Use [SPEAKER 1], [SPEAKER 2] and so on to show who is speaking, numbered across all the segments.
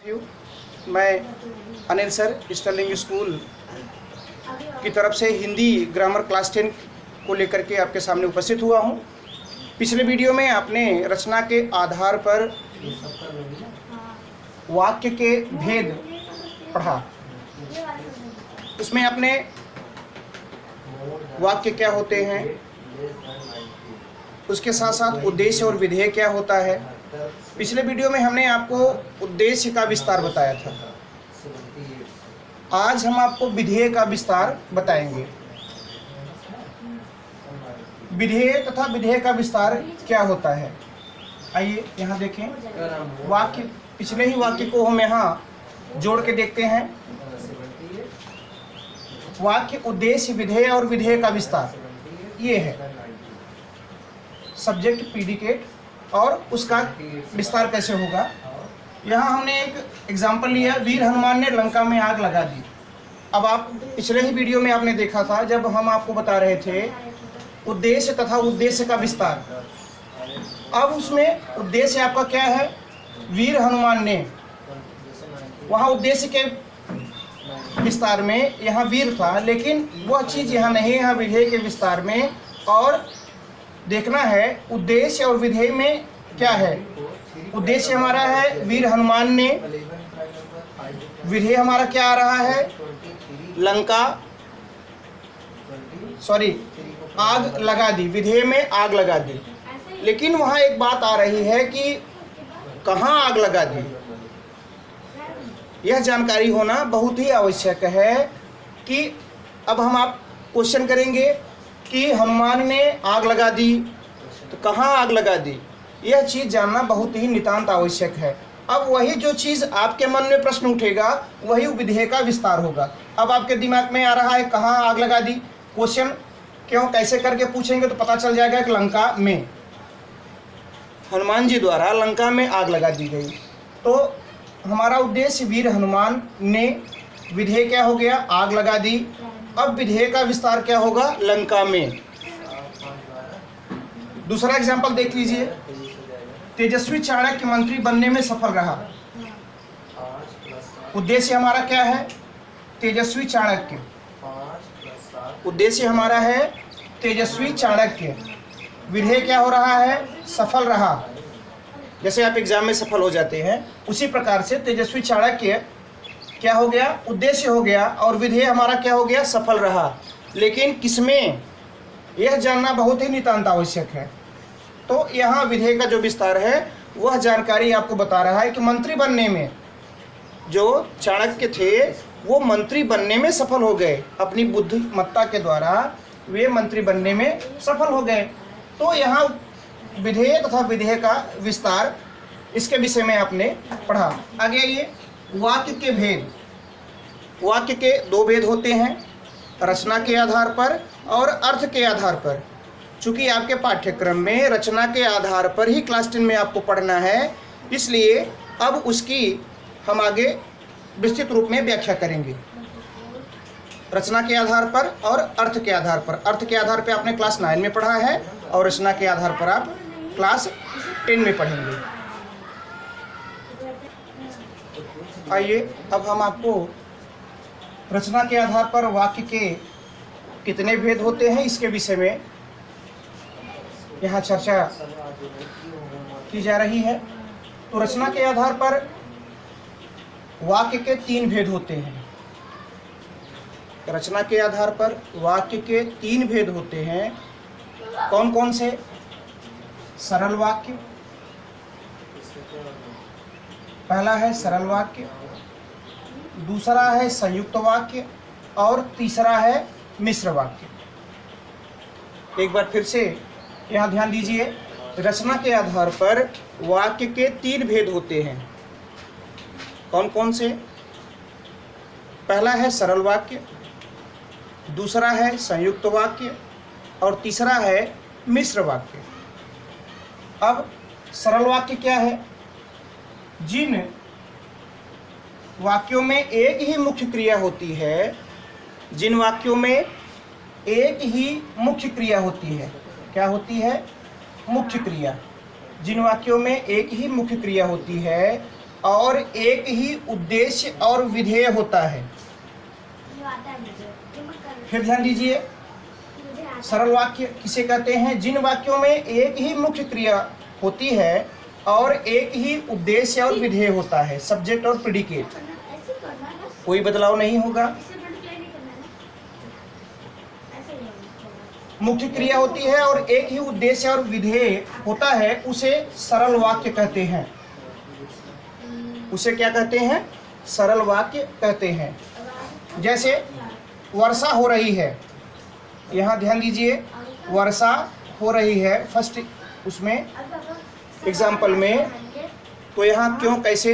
[SPEAKER 1] You मैं Anil sir Stirling school की तरफ से हिंदी ग्रामर क्लास 10 को लेकर के आपके सामने उपस्थित हुआ हूँ। पिछले वीडियो में आपने रचना के आधार पर वाक्य के भेद पढ़ा। उसमें आपने वाक्य क्या होते हैं, उसके साथ साथ उद्देश्य और विधेय क्या होता है। पिछले वीडियो में हमने आपको उद्देश्य का विस्तार बताया था। आज हम आपको विधेय का विस्तार बताएंगे। विधेय तथा विधेय का विस्तार क्या होता है, आइए यहाँ देखें। वाक्य, पिछले ही वाक्य को हम यहाँ जोड़ के देखते हैं। वाक्य, उद्देश्य, विधेय और विधेय का विस्तार, ये है सब्जेक्ट, प्रीडिकेट और उसका विस्तार कैसे होगा। यहाँ हमने एक एग्जाम्पल लिया, वीर हनुमान ने लंका में आग लगा दी। अब आप पिछले ही वीडियो में आपने देखा था जब हम आपको बता रहे थे उद्देश्य तथा उद्देश्य का विस्तार। अब उसमें उद्देश्य आपका क्या है, वीर हनुमान ने, वहाँ उद्देश्य के विस्तार में यहाँ वीर था, लेकिन वह चीज़ यहाँ नहीं है, यहाँ विधेय के विस्तार में। और देखना है उद्देश्य और विधेय में क्या है। उद्देश्य हमारा है वीर हनुमान ने, विधेय हमारा क्या आ रहा है, आग लगा दी, विधेय में आग लगा दी। लेकिन वहाँ एक बात आ रही है कि कहाँ आग लगा दी, यह जानकारी होना बहुत ही आवश्यक है। कि अब हम आप क्वेश्चन करेंगे कि हनुमान ने आग लगा दी, तो कहाँ आग लगा दी, यह चीज़ जानना बहुत ही नितांत आवश्यक है। अब वही जो चीज़ आपके मन में प्रश्न उठेगा वही विधेय का विस्तार होगा। अब आपके दिमाग में आ रहा है कहाँ आग लगा दी, क्वेश्चन क्यों कैसे करके पूछेंगे तो पता चल जाएगा कि लंका में, हनुमान जी द्वारा लंका में आग लगा दी गई। तो हमारा उद्देश्य वीर हनुमान ने, विधेय क्या हो गया, आग लगा दी। अब विधेय का विस्तार क्या होगा, लंका में। दूसरा एग्जाम्पल देख लीजिए, तेजस्वी चाणक्य मंत्री बनने में सफल रहा। उद्देश्य हमारा क्या है, तेजस्वी चाणक्य, उद्देश्य हमारा है तेजस्वी चाणक्य। विधेय क्या हो रहा है, सफल रहा। जैसे आप एग्जाम में सफल हो जाते हैं उसी प्रकार से तेजस्वी चाणक्य क्या हो गया, उद्देश्य हो गया, और विधेय हमारा क्या हो गया, सफल रहा। लेकिन किसमें, यह जानना बहुत ही नितांत आवश्यक है। तो यहाँ विधेय का जो विस्तार है वह जानकारी आपको बता रहा है कि मंत्री बनने में, जो चाणक्य थे वो मंत्री बनने में सफल हो गए, अपनी बुद्धिमत्ता के द्वारा वे मंत्री बनने में सफल हो गए। तो यहाँ विधेय तथा विधेय का विस्तार, इसके विषय में आपने पढ़ा। आगे ये वाक्य के भेद, वाक्य के दो भेद होते हैं, रचना के आधार पर और अर्थ के आधार पर। चूँकि आपके पाठ्यक्रम में रचना के आधार पर ही क्लास 10 में आपको पढ़ना है, इसलिए अब उसकी हम आगे विस्तृत रूप में व्याख्या करेंगे। रचना के आधार पर और अर्थ के आधार पर। अर्थ के आधार पर आपने क्लास 9 में पढ़ा है और रचना के आधार पर आप क्लास 10 में पढ़ेंगे। आइए अब हम आपको रचना के आधार पर वाक्य के कितने भेद होते हैं इसके विषय में यहाँ चर्चा की जा रही है। तो रचना के आधार पर वाक्य के 3 भेद होते हैं। रचना के आधार पर वाक्य के 3 भेद होते हैं। कौन कौन से, सरल वाक्य, पहला है सरल वाक्य, दूसरा है संयुक्त वाक्य और तीसरा है मिश्र वाक्य। एक बार फिर से यहाँ ध्यान दीजिए, रचना के आधार पर वाक्य के 3 भेद होते हैं। कौन कौन से, पहला है सरल वाक्य, दूसरा है संयुक्त वाक्य और तीसरा है मिश्र वाक्य। अब सरल वाक्य क्या है, जिन वाक्यों में एक ही मुख्य क्रिया होती है, जिन वाक्यों में एक ही मुख्य क्रिया होती है, क्या होती है, मुख्य क्रिया। जिन वाक्यों में एक ही मुख्य क्रिया होती है और एक ही उद्देश्य और विधेय होता है। फिर ध्यान दीजिए, सरल वाक्य किसे कहते हैं? जिन वाक्यों में एक ही मुख्य क्रिया होती है और एक ही उद्देश्य और विधेय होता है, सब्जेक्ट और प्रेडिकेट, कोई बदलाव नहीं होगा। मुख्य क्रिया होती है और एक ही उद्देश्य और विधेय होता है, उसे सरल वाक्य कहते हैं। उसे क्या कहते हैं? सरल वाक्य कहते हैं। जैसे वर्षा हो रही है, यहाँ ध्यान दीजिए, वर्षा हो रही है फर्स्ट उसमें एग्जाम्पल में, तो यहाँ क्यों कैसे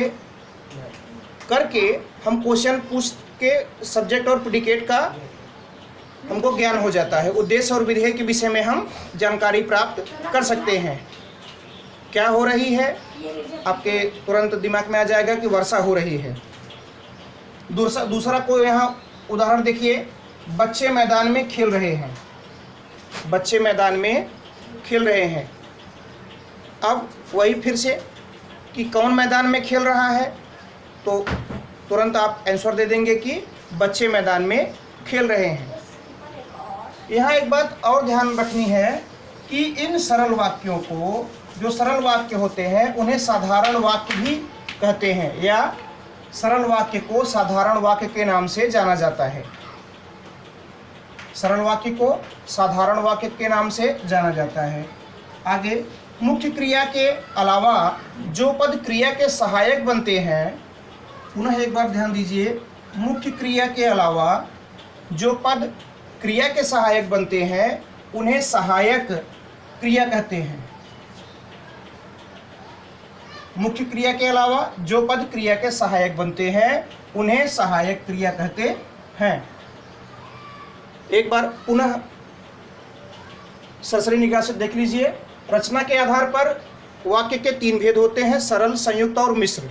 [SPEAKER 1] करके हम क्वेश्चन पूछ के सब्जेक्ट और प्रेडिकेट का हमको ज्ञान हो जाता है, उद्देश्य और विधेय के विषय में हम जानकारी प्राप्त कर सकते हैं। क्या हो रही है, आपके तुरंत दिमाग में आ जाएगा कि वर्षा हो रही है। दूसरा को यहाँ उदाहरण देखिए, बच्चे मैदान में खेल रहे हैं, बच्चे मैदान में खेल रहे हैं। अब वही फिर से कि कौन मैदान में खेल रहा है, तो तुरंत आप आंसर दे देंगे कि बच्चे मैदान में खेल रहे हैं। यहाँ एक बात और ध्यान रखनी है कि इन सरल वाक्यों को, जो सरल वाक्य होते हैं, उन्हें साधारण वाक्य भी कहते हैं, या सरल वाक्य को साधारण वाक्य के नाम से जाना जाता है। सरल वाक्य को साधारण वाक्य के नाम से जाना जाता है। आगे, मुख्य क्रिया के अलावा जो पद क्रिया के सहायक बनते हैं, पुनः एक बार ध्यान दीजिए, मुख्य क्रिया के अलावा जो पद क्रिया के सहायक बनते हैं, उन्हें सहायक क्रिया कहते हैं। मुख्य क्रिया के अलावा जो पद क्रिया के सहायक बनते हैं, उन्हें सहायक क्रिया कहते हैं। एक बार पुनः सरसरी निगाह से देख लीजिए। रचना के आधार पर वाक्य के 3 भेद होते हैं, सरल, संयुक्त और मिश्र।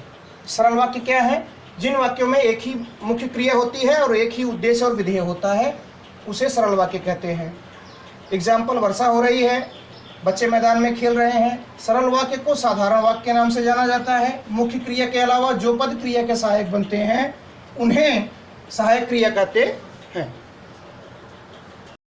[SPEAKER 1] सरल वाक्य क्या है? जिन वाक्यों में एक ही मुख्य क्रिया होती है और एक ही उद्देश्य और विधेय होता है, उसे सरल वाक्य कहते हैं। एग्जाम्पल, वर्षा हो रही है, बच्चे मैदान में खेल रहे हैं। सरल वाक्य को साधारण वाक्य के नाम से जाना जाता है। मुख्य क्रिया के अलावा जो पद क्रिया के सहायक बनते हैं, उन्हें सहायक क्रिया कहते हैं।